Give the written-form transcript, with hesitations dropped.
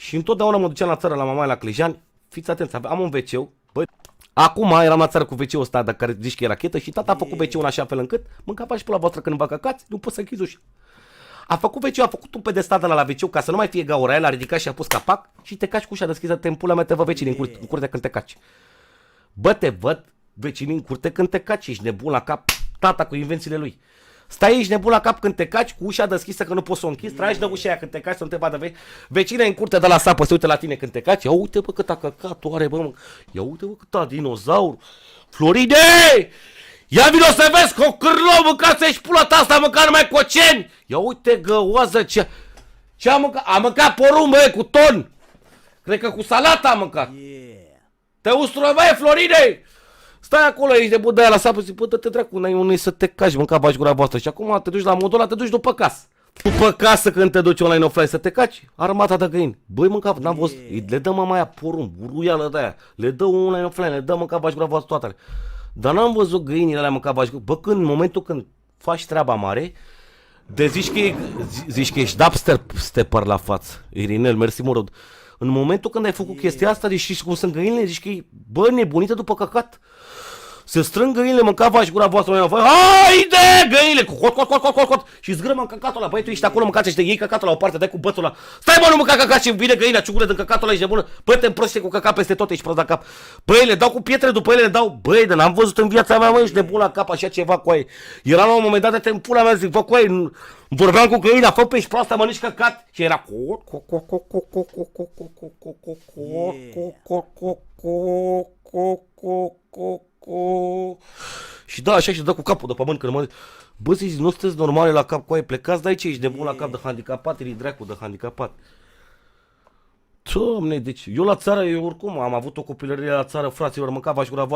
Și întotdeauna mă duceam la țară la mama la Clejan. Fiți atenți, am un WC-ul. Băi, acum eram la țară cu WC-ul ăsta de care zici că e rachetă și tata a făcut WC-ul în așa fel încât mânca și pe la voastră când vă căcați, nu poți să închizi ușa. A făcut WC-ul, a făcut un pedestal de la WC-ul ca să nu mai fie gaura aia, l-a ridicat și a pus capac și te caci cu ușa deschisă, te împula mea, te vă vecinii în curte când te caci. Bă, te văd vecinii în curte când te caci, ești nebun la cap, tata cu invențiile lui. Stai, ești nebun la cap când te caci cu ușa deschisă că nu poți să o închizi, tragi de ușa aia când te caci să nu te vadă vecinii în curte de la sapă, se uită la tine când te caci. Ia uite bă cât a căcat are bă, ia uite bă cât a dinozaur. Floride! Ia vino să vezi că o cârlou mâncat să-și pula ta asta, mânca numai coceni. Ia uite găoază ce a mâncat, a mâncat porumb bă, cu ton. Cred că cu salata a mâncat. Te ustură băi Floride! Stai acolo, ești de budă aia la sapă, zic, bă, dă-te dracu, n-ai unui să te caci, mânca bași gura voastră. Și acum te duci la modul ăla, te duci după casă. După casă când te duci online offline să te caci, armata de găini. Băi, mânca, n-am văzut, le dă mama aia porumb, uruială de aia, le dă online offline, le dă mânca bași gura voastră toate. Dar n-am văzut găinile alea mânca bași gura. Bă, când, în momentul când faci treaba mare, de zici că ești dubstepper la față. Irinel, mersi mă rog. În momentul când ai făcut chestia asta, zici cum sunt găinile, zici că e, bă, nebunită după căcat. Se strâng găinile, mânca vaci gura voastră, haide găinile, cot, și zgrămă în căcatul ăla, băi, tu ești acolo, mâncați și te iei căcatul la o parte, dai cu bățul ăla, stai mă, nu mânca căcat și vine găina, ciugură din căcatul ăla, ești nebună, băi, te împrăște cu căcat peste tot, ești prost la cap, băi, le dau cu pietre după ele, le dau, băi, de n-am văzut în viața mea, mă, ești nebun la cap, așa ceva cu aia, era la un moment dat, te împula mea, zic, bă, cu aia, vorbeam cu găina, fă pe ești proastă, mănânci căcat, și era și da, așa și dă cu capul de pământ când mă... Bă, zici, nu sunteți normale la cap cu aia, plecați de aici, ești de bun la cap de handicapat, e dracu de handicapat. Doamne, deci, eu la țară, eu oricum am avut o copilărie la țară, fraților, mânca vaci gura